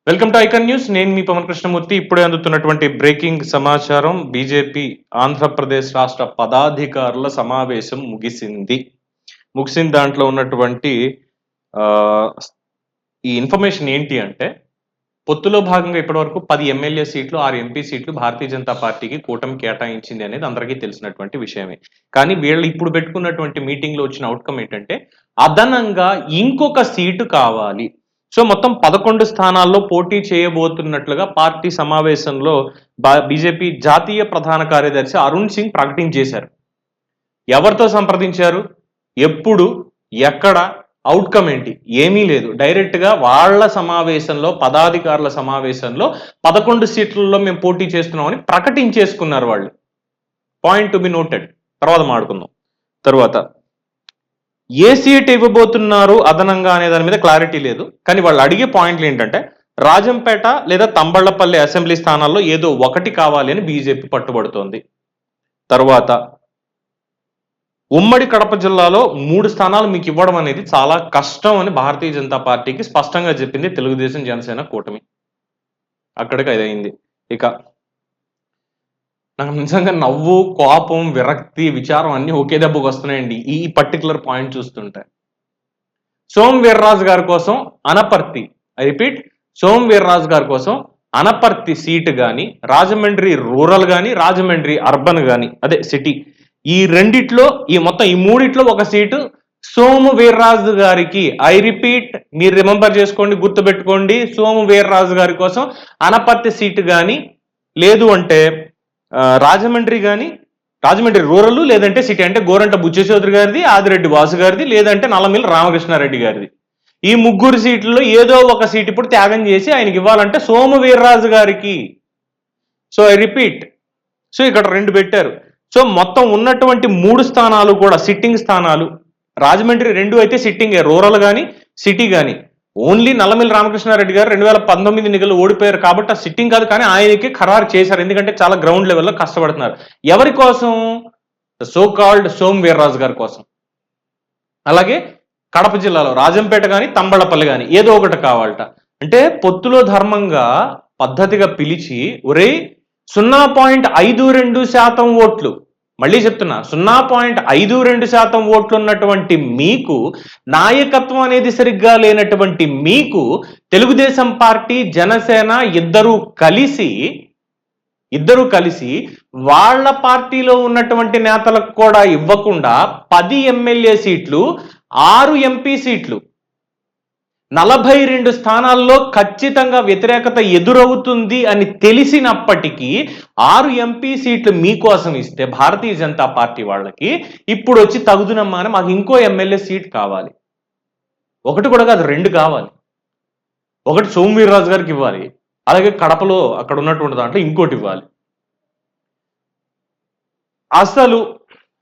Welcome to icon news. నేను మీ పవన్ కృష్ణమూర్తి. ఇప్పుడే అందుతున్నటువంటి బ్రేకింగ్ సమాచారం. బీజేపీ ఆంధ్రప్రదేశ్ రాష్ట్ర పదాధికారుల సమావేశం ముగిసిన దాంట్లో ఉన్నటువంటి ఆ, ఈ ఇన్ఫర్మేషన్ ఏంటి అంటే, పొత్తులో భాగంగా ఇప్పటివరకు 10 ఎమ్మెల్యే సీట్లు 6 ఎంపీ సీట్లు భారతీయ జనతా పార్టీకి కూటమి కేటాయించింది అనేది అందరికీ తెలిసినటువంటి విషయమే. కానీ వీళ్ళు ఇప్పుడు పెట్టుకున్నటువంటి మీటింగ్ లో వచ్చిన అవుట్కమ్ ఏంటంటే, అదనంగా ఇంకొక సీటు కావాలి. సో మొత్తం 11 స్థానాల్లో పోటీ చేయబోతున్నట్లుగా పార్టీ సమావేశంలో బీజేపీ జాతీయ ప్రధాన కార్యదర్శి అరుణ్ సింగ్ ప్రకటించేశారు. ఎవరితో సంప్రదించారు, ఎప్పుడు, ఎక్కడ, అవుట్కమ్ ఏంటి, ఏమీ లేదు. డైరెక్ట్ గా వాళ్ళ సమావేశంలో, పదాధికారుల సమావేశంలో 11 సీట్లలో మేము పోటీ చేస్తున్నామని ప్రకటించేసుకున్నారు వాళ్ళు. Point to be noted. తర్వాత మాడుకుందాం. తర్వాత ఏ సీట్ ఇవ్వబోతున్నారు అదనంగా అనే దాని మీద క్లారిటీ లేదు. కానీ వాళ్ళు అడిగే పాయింట్లు ఏంటంటే, రాజంపేట లేదా తంబళ్లపల్లి అసెంబ్లీ స్థానాల్లో ఏదో ఒకటి కావాలి అని బీజేపీ పట్టుబడుతోంది. తర్వాత ఉమ్మడి కడప జిల్లాలో 3 స్థానాలు మీకు ఇవ్వడం అనేది చాలా కష్టం అని భారతీయ జనతా పార్టీకి స్పష్టంగా చెప్పింది తెలుగుదేశం జనసేన కూటమి. అక్కడికి అదైంది. ఇక నాకు నిజంగా నవ్వు, కోపం, విరక్తి, విచారం అన్ని ఒకే దెబ్బకు వస్తున్నాయండి ఈ పర్టికులర్ పాయింట్ చూస్తుంటే. సోమ్ వీర్రాజు గారి కోసం అనపర్తి, ఐ రిపీట్, సోమ్ వీర్రాజు గారి కోసం అనపర్తి సీటు కానీ, రాజమండ్రి రూరల్ కానీ, రాజమండ్రి అర్బన్ కానీ, అదే సిటీ, ఈ రెండిట్లో, ఈ మూడిట్లో ఒక సీటు సోము వీర్రాజు గారికి. ఐ రిపీట్, మీరు రిమెంబర్ చేసుకోండి, గుర్తుపెట్టుకోండి. సోము వీర్రాజు గారి కోసం అనపర్తి సీటు కానీ, లేదు అంటే రాజమండ్రి కానీ, రాజమండ్రి రూరల్ లేదంటే సిటీ, అంటే గోరంట బుచ్చ చౌదరి గారిది, ఆదిరెడ్డి వాసు గారిది, లేదంటే నల్లమిల్లి రామకృష్ణారెడ్డి గారిది. ఈ ముగ్గురు సీట్లలో ఏదో ఒక సీట్ ఇప్పుడు త్యాగం చేసి ఆయనకి ఇవ్వాలంటే సోము వీర్రాజు గారికి. సో ఐ రిపీట్, సో ఇక్కడ 2 పెట్టారు. సో మొత్తం ఉన్నటువంటి 3 స్థానాలు కూడా సిట్టింగ్ స్థానాలు. రాజమండ్రి 2 అయితే సిట్టింగే, రూరల్ కానీ సిటీ కానీ. ఓన్లీ నల్లమిల్లి రామకృష్ణారెడ్డి గారు 2019 ఎన్నికలు ఓడిపోయారు కాబట్టి ఆ సిట్టింగ్ కాదు, కానీ ఆయనకి ఖరారు చేశారు. ఎందుకంటే చాలా గ్రౌండ్ లెవెల్లో కష్టపడుతున్నారు. ఎవరి కోసం? సో కాల్డ్ సోమ్ వీర్రాజు గారి కోసం. అలాగే కడప జిల్లాలో రాజంపేట కానీ తంబళ్లపల్లి కానీ ఏదో ఒకటి కావాలట. అంటే పొత్తులో ధర్మంగా పద్ధతిగా పిలిచి, ఒరే 0.52% ఓట్లు, మళ్ళీ చెప్తున్నా, 0.52% ఓట్లు ఉన్నటువంటి మీకు, నాయకత్వం అనేది సరిగ్గా లేనటువంటి మీకు, తెలుగుదేశం పార్టీ, జనసేన ఇద్దరూ కలిసి వాళ్ళ పార్టీలో ఉన్నటువంటి నేతలకు కూడా ఇవ్వకుండా 10 ఎమ్మెల్యే సీట్లు, 6 ఎంపీ సీట్లు, 42 స్థానాల్లో ఖచ్చితంగా వ్యతిరేకత ఎదురవుతుంది అని తెలిసినప్పటికీ 6 ఎంపీ సీట్లు మీకోసం ఇస్తే భారతీయ జనతా పార్టీ వాళ్ళకి ఇప్పుడు వచ్చి తగుదునమ్మా అని మాకు ఇంకో ఎమ్మెల్యే సీట్ కావాలి. ఒకటి కూడా కాదు, 2 కావాలి. ఒకటి సోము వీర్రాజు గారికి ఇవ్వాలి, అలాగే కడపలో అక్కడ ఉన్నటువంటి దాంట్లో ఇంకోటి ఇవ్వాలి. అసలు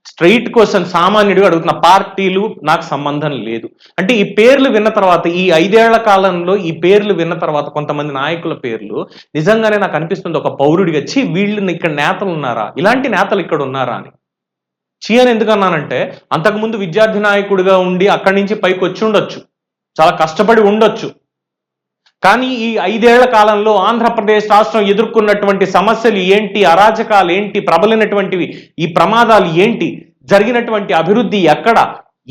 స్ట్రైట్ క్వశ్చన్, సామాన్యుడిగా అడుగుతున్న, పార్టీలు నాకు సంబంధం లేదు. అంటే ఈ పేర్లు విన్న తర్వాత, ఈ 5 ఏళ్ల కాలంలో ఈ పేర్లు విన్న తర్వాత, కొంతమంది నాయకుల పేర్లు నిజంగానే నాకు అనిపిస్తుంది ఒక పౌరుడిగా, వీళ్ళని ఇక్కడ నేతలు ఉన్నారా, ఇలాంటి నేతలు ఇక్కడ ఉన్నారా అని. అని ఎందుకు అన్నానంటే, అంతకుముందు విద్యార్థి నాయకుడిగా ఉండి అక్కడి నుంచి పైకి వచ్చి ఉండొచ్చు, చాలా కష్టపడి ఉండొచ్చు. కానీ ఈ 5 ఏళ్ల కాలంలో ఆంధ్రప్రదేశ్ రాష్ట్రం ఎదుర్కొన్నటువంటి సమస్యలు ఏంటి, అరాచకాలు ఏంటి, ప్రబలినటువంటివి ఈ ప్రమాదాలు ఏంటి, జరిగినటువంటి అభివృద్ధి ఎక్కడ,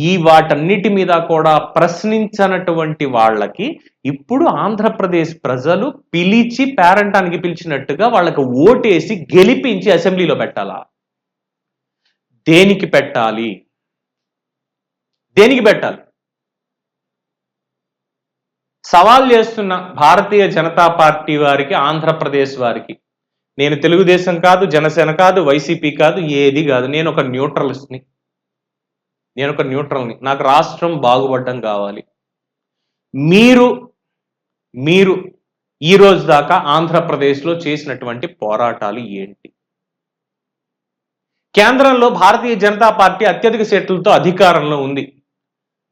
ఈ వాటన్నిటి మీద కూడా ప్రశ్నించనటువంటి వాళ్ళకి ఇప్పుడు ఆంధ్రప్రదేశ్ ప్రజలు పిలిచి, పేరంటానికి పిలిచినట్టుగా వాళ్ళకి ఓటేసి గెలిపించి అసెంబ్లీలో పెట్టాలా? దేనికి పెట్టాలి? సవాల్ చేస్తున్న భారతీయ జనతా పార్టీ వారికి, ఆంధ్రప్రదేశ్ వారికి, నేను తెలుగుదేశం కాదు, జనసేన కాదు, వైసీపీ కాదు, ఏది కాదు, నేను ఒక న్యూట్రల్ని. నాకు రాష్ట్రం బాగుపడడం కావాలి. మీరు ఈ రోజు దాకా ఆంధ్రప్రదేశ్లో చేసినటువంటి పోరాటాలు ఏంటి? కేంద్రంలో భారతీయ జనతా పార్టీ అత్యధిక సీట్లతో అధికారంలో ఉంది.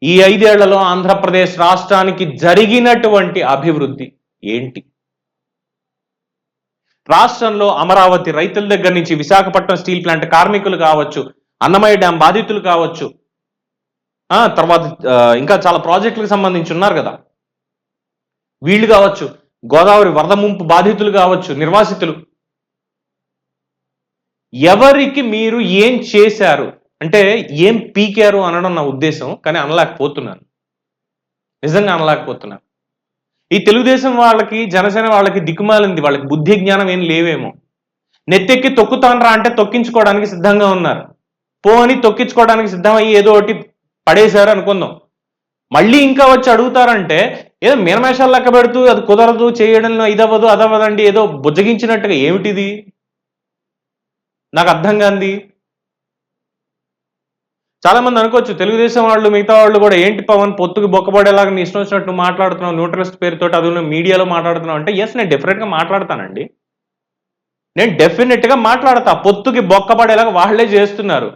ఈ 5 ఏళ్లలో ఆంధ్రప్రదేశ్ రాష్ట్రానికి జరిగినటువంటి అభివృద్ధి ఏంటి? రాష్ట్రంలో అమరావతి రైతుల దగ్గర నుంచి విశాఖపట్నం స్టీల్ ప్లాంట్ కార్మికులు కావచ్చు, అన్నమయ్య డ్యాం బాధితులు కావచ్చు, తర్వాత ఇంకా చాలా ప్రాజెక్టులకు సంబంధించి ఉన్నారు కదా, వీళ్ళు కావచ్చు, గోదావరి వరద ముంపు బాధితులు కావచ్చు, నిర్వాసితులు, ఎవరికి మీరు ఏం చేశారు అంటే ఏం పీకారు అనడం నా ఉద్దేశం, కానీ అనలేకపోతున్నాను, నిజంగా అనలేకపోతున్నాను. ఈ తెలుగుదేశం వాళ్ళకి, జనసేన వాళ్ళకి దిక్కుమాలింది, వాళ్ళకి బుద్ధి జ్ఞానం ఏం లేవేమో. నెత్తెక్కి తొక్కుతానరా అంటే తొక్కించుకోవడానికి సిద్ధంగా ఉన్నారు. అని తొక్కించుకోవడానికి సిద్ధమయ్యి ఏదో ఒకటి పడేశారు అనుకుందాం. మళ్ళీ ఇంకా వచ్చి అడుగుతారంటే ఏదో మీనమేషాలు లెక్క పెడుతూ అది కుదరదు, చేయడంలో ఇదవ్వదు అదవ్వదండి, ఏదో బుజ్జగించినట్టుగా. ఏమిటిది నాకు అర్థం కాంది. చాలా మంది అనుకోవచ్చు తెలుగుదేశం వాళ్ళు, మిగతా వాళ్ళు కూడా, ఏంటి పవన్ పొత్తుకి బొక్కబడేలాగా నీ ఇష్టం వచ్చినట్టు మాట్లాడుతున్నావు, న్యూట్రలిస్ట్ పేరుతో అది మీడియాలో మాట్లాడుతున్నావు అంటే, ఎస్ నేను డెఫినెట్గా మాట్లాడతానండి, నేను డెఫినెట్గా మాట్లాడతా. పొత్తుకి బొక్కబడేలాగా వాళ్ళే చేస్తున్నారు.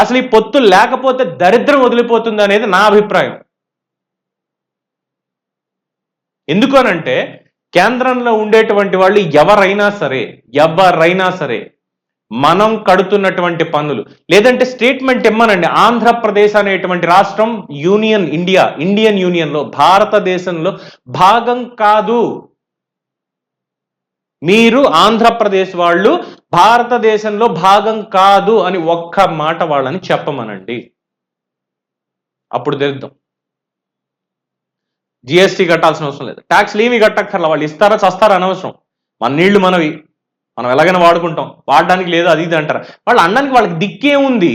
అసలు ఈ పొత్తు లేకపోతే దరిద్రం వదిలిపోతుంది అనేది నా అభిప్రాయం. ఎందుకు అనంటే కేంద్రంలో ఉండేటువంటి వాళ్ళు ఎవరైనా సరే మనం కడుతున్నటువంటి పన్నులు, లేదంటే స్టేట్మెంట్ ఇమ్మనండి, ఆంధ్రప్రదేశ్ అనేటువంటి రాష్ట్రం ఇండియన్ యూనియన్ లో, భారతదేశంలో భాగం కాదు. మీరు ఆంధ్రప్రదేశ్ వాళ్ళు భారతదేశంలో భాగం కాదు అని ఒక్క మాట వాళ్ళని చెప్పమనండి, అప్పుడు తెలుద్దాం. జిఎస్టీ కట్టాల్సిన అవసరం లేదు, ట్యాక్స్లు ఏమి కట్టక్కర్లా, వాళ్ళు ఇస్తారా చస్తారా అనవసరం, మన నీళ్లు మనవి, మనం ఎలాగైనా వాడుకుంటాం, వాడడానికి లేదు అది ఇది అంటారు. వాళ్ళు అనడానికి వాళ్ళకి దిక్కే ఉంది.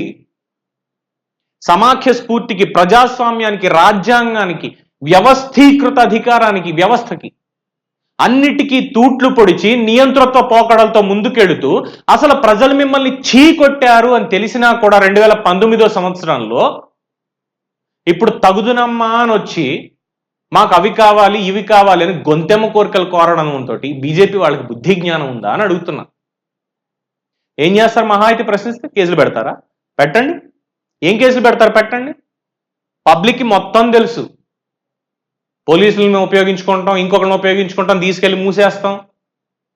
సమాఖ్య స్ఫూర్తికి, ప్రజాస్వామ్యానికి, రాజ్యాంగానికి, వ్యవస్థీకృత అధికారానికి, వ్యవస్థకి అన్నిటికీ తూట్లు పొడిచి నియంతృత్వ పోకడలతో ముందుకెడుతూ అసలు ప్రజలు మిమ్మల్ని చీకొట్టారు అని తెలిసినా కూడా 2019 సంవత్సరంలో ఇప్పుడు తగుదునమ్మా అని వచ్చి మాకు అవి కావాలి ఇవి కావాలి అని గొంతెమ్మ కోరికలు కోరడంతో బీజేపీ వాళ్ళకి బుద్ధి జ్ఞానం ఉందా అని అడుగుతున్నా. ఏం చేస్తారు? మహా అయితే ప్రశ్నిస్తే కేసులు పెడతారా? పెట్టండి. ఏం కేసులు పెడతారు? పెట్టండి. పబ్లిక్కి మొత్తం తెలుసు. పోలీసులను ఉపయోగించుకుంటాం, ఇంకొకరిని ఉపయోగించుకుంటాం, తీసుకెళ్లి మూసేస్తాం.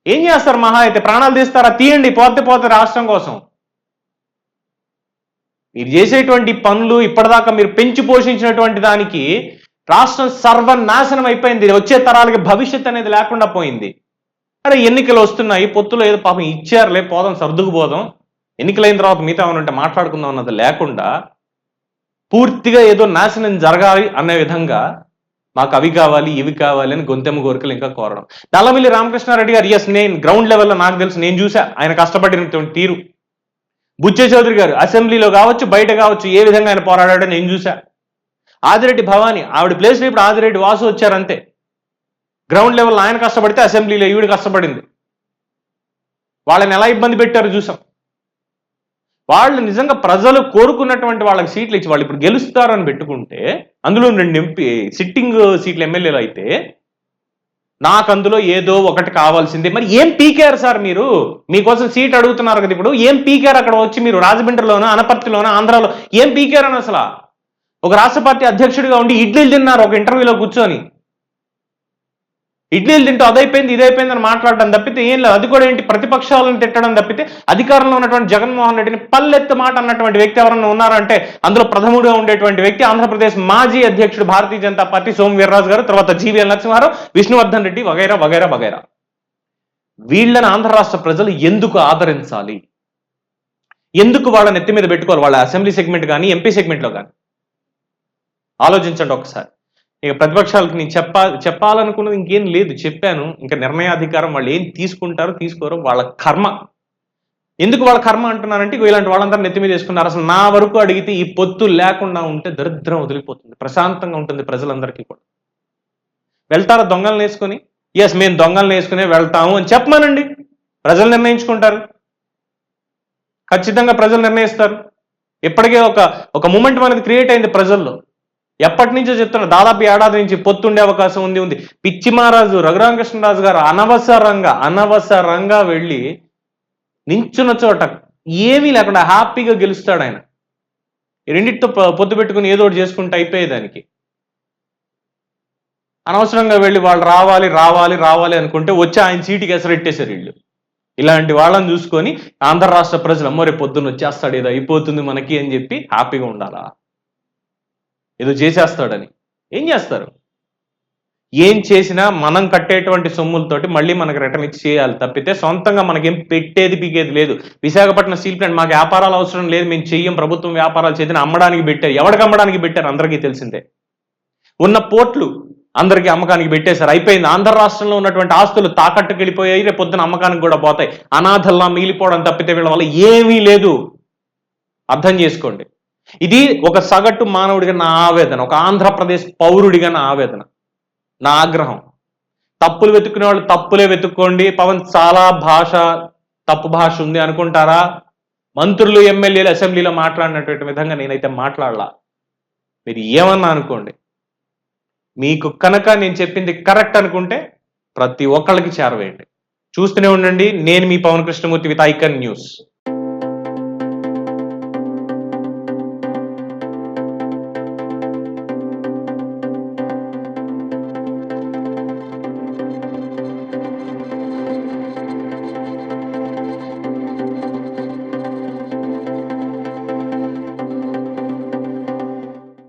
ఏం చేస్తారు? మహా అయితే ప్రాణాలు తీస్తారా? తీయండి, పోతే రాష్ట్రం కోసం. మీరు చేసేటువంటి పనులు, ఇప్పటిదాకా మీరు పెంచి పోషించినటువంటి దానికి రాష్ట్రం సర్వనాశనం అయిపోయింది. వచ్చే తరాలకి భవిష్యత్ అనేది లేకుండా పోయింది. అరే ఎన్నికలు వస్తున్నాయి, పొత్తులో ఏదో పాపం ఇచ్చారులే, పోదాం, సర్దుకుపోదాం, ఎన్నికలైన తర్వాత మిగతా ఉంటే మాట్లాడుకుందాం అన్నది లేకుండా పూర్తిగా ఏదో నాశనం జరగాలి అనే విధంగా మాకు అవి కావాలి ఇవి కావాలి అని గొంతెమ్మ కోరికలు ఇంకా కోరడం. నల్లమిల్లి రామకృష్ణారెడ్డి గారు, ఎస్ నేను గ్రౌండ్ లెవెల్లో నాకు తెలుసు, నేను చూసా ఆయన కష్టపడినటువంటి తీరు. బుచ్చే చౌదరి గారు అసెంబ్లీలో కావచ్చు, బయట కావచ్చు, ఏ విధంగా ఆయన పోరాడాడో నేను చూసా. ఆదిరెడ్డి భవానీ, ఆవిడ ప్లేస్లో ఇప్పుడు ఆదిరెడ్డి వాసు వచ్చారంతే. గ్రౌండ్ లెవెల్లో ఆయన కష్టపడితే అసెంబ్లీలో ఈవిడ కష్టపడింది. వాళ్ళని ఎలా ఇబ్బంది పెట్టారో చూసాం. వాళ్ళు నిజంగా ప్రజలు కోరుకున్నటువంటి వాళ్ళకి సీట్లు ఇచ్చి వాళ్ళు ఇప్పుడు గెలుస్తారని పెట్టుకుంటే, అందులో 2 సిట్టింగ్ సీట్లు ఎమ్మెల్యేలు అయితే నాకు అందులో ఏదో ఒకటి కావాల్సిందే. మరి ఏం పీకారు సార్ మీరు? మీకోసం సీట్ అడుగుతున్నారు కదా, ఇప్పుడు ఏం పీకారు? అక్కడ వచ్చి మీరు రాజమండ్రిలోనో, అనపర్తిలోనో, ఆంధ్రాలో ఏం పీకారని అసలు? ఒక రాష్ట్ర పార్టీ అధ్యక్షుడిగా ఉండి ఇడ్లీలు తిన్నారు ఒక ఇంటర్వ్యూలో కూర్చొని. ఇడ్లీలు తింటూ అదైపోయింది ఇదైపోయింది అని మాట్లాడడం తప్పితే ఏం లేదు. అది కూడా ఏంటి, ప్రతిపక్షాలను తిట్టడం తప్పితే అధికారంలో ఉన్నటువంటి జగన్మోహన్ రెడ్డిని పల్లెత్తు మాట అన్నటువంటి వ్యక్తి ఎవరన్నా ఉన్నారంటే అందులో ప్రథముడిగా ఉండేటువంటి వ్యక్తి ఆంధ్రప్రదేశ్ మాజీ అధ్యక్షుడు భారతీయ జనతా పార్టీ సోము వీర్రాజు గారు, తర్వాత జీవీఎల్ నరసింహారావు, విష్ణువర్ధన్ రెడ్డి, వగైరా వగైరా వగైరా. వీళ్ళని ఆంధ్ర రాష్ట్ర ప్రజలు ఎందుకు ఆదరించాలి? ఎందుకు వాళ్ళ నెత్తి మీద పెట్టుకోవాలి? వాళ్ళ అసెంబ్లీ సెగ్మెంట్ కానీ ఎంపీ సెగ్మెంట్లో కానీ ఆలోచించండి ఒకసారి. ఇక ప్రతిపక్షాలకు నేను చెప్పాలనుకున్నది ఇంకేం లేదు, చెప్పాను. ఇంకా నిర్ణయాధికారం వాళ్ళు ఏం తీసుకుంటారో తీసుకోరో వాళ్ళ కర్మ. ఎందుకు వాళ్ళ కర్మ అంటున్నారంటే ఇలాంటి వాళ్ళందరూ నెత్తి మీద వేసుకున్నారు. అసలు నా వరకు అడిగితే ఈ పొత్తు లేకుండా ఉంటే దరిద్రం వదిలిపోతుంది, ప్రశాంతంగా ఉంటుంది ప్రజలందరికీ కూడా. వెళ్తారా దొంగలను వేసుకొని? ఎస్ మేము దొంగలను వేసుకునే వెళ్తాము అని చెప్పమానండి, ప్రజలు నిర్ణయించుకుంటారు. ఖచ్చితంగా ప్రజలు నిర్ణయిస్తారు. ఇప్పటికే ఒక మూమెంట్ అనేది క్రియేట్ అయింది ప్రజల్లో. ఎప్పటి నుంచో చెప్తున్నారు, దాదాపు ఏడాది నుంచి పొత్తుండే అవకాశం ఉంది. పిచ్చి మహారాజు రఘురామకృష్ణరాజు గారు అనవసరంగా వెళ్ళి నించున్న చోట ఏమీ లేకుండా హ్యాపీగా గెలుస్తాడు ఆయన. రెండింటితో పొత్తు పెట్టుకుని ఏదో ఒకటి చేసుకుంటూ అయిపోయేదానికి. అనవసరంగా వెళ్ళి వాళ్ళు రావాలి అనుకుంటే వచ్చి ఆయన సీటుకి ఎసరెట్టేశారు వీళ్ళు. ఇలాంటి వాళ్ళని చూసుకొని ఆంధ్ర రాష్ట్ర ప్రజలు అమ్మరే పొద్దున్న వచ్చేస్తాడు, ఏదో అయిపోతుంది మనకి అని చెప్పి హ్యాపీగా ఉండాలా? ఏదో చేసేస్తాడని. ఏం చేస్తారు? ఏం చేసినా మనం కట్టేటువంటి సొమ్ములతోటి మళ్ళీ మనకి రిటర్న్ ఇచ్చి చేయాలి తప్పితే సొంతంగా మనకేం పెట్టేది పీకేది లేదు. విశాఖపట్నం స్టీల్ ప్లాంట్ మాకు వ్యాపారాలు అవసరం లేదు, మేము చెయ్యం, ప్రభుత్వం వ్యాపారాలు చేద్దని అమ్మడానికి పెట్టారు. ఎవరికి అమ్మడానికి పెట్టారు అందరికీ తెలిసిందే. ఉన్న పోర్ట్లు అందరికీ అమ్మకానికి పెట్టేశారు, అయిపోయింది. ఆంధ్ర రాష్ట్రంలో ఉన్నటువంటి ఆస్తులు తాకట్టుకు వెళ్ళిపోయాయి, రేపు పొద్దున అమ్మకానికి కూడా పోతాయి. అనాథల్లా మిగిలిపోవడం తప్పితే వీళ్ళ వల్ల ఏమీ లేదు. అర్థం చేసుకోండి. ఇది ఒక సగటు మానవుడిగా నా ఆవేదన, ఒక ఆంధ్రప్రదేశ్ పౌరుడిగా నా ఆవేదన, నా ఆగ్రహం. తప్పులు వెతుక్కునే వాళ్ళు తప్పులే వెతుక్కోండి. పవన్ చాలా తప్పు భాష ఉంది అనుకుంటారా? మంత్రులు ఎమ్మెల్యేలు అసెంబ్లీలో మాట్లాడినటువంటి విధంగా నేనైతే మాట్లాడలా. మీరు ఏమన్నా అనుకోండి, మీకు కనుక నేను చెప్పింది కరెక్ట్ అనుకుంటే ప్రతి ఒక్కళ్ళకి చేరవేయండి. చూస్తూనే ఉండండి. నేను మీ Pavan Krishnamurthy with icon news.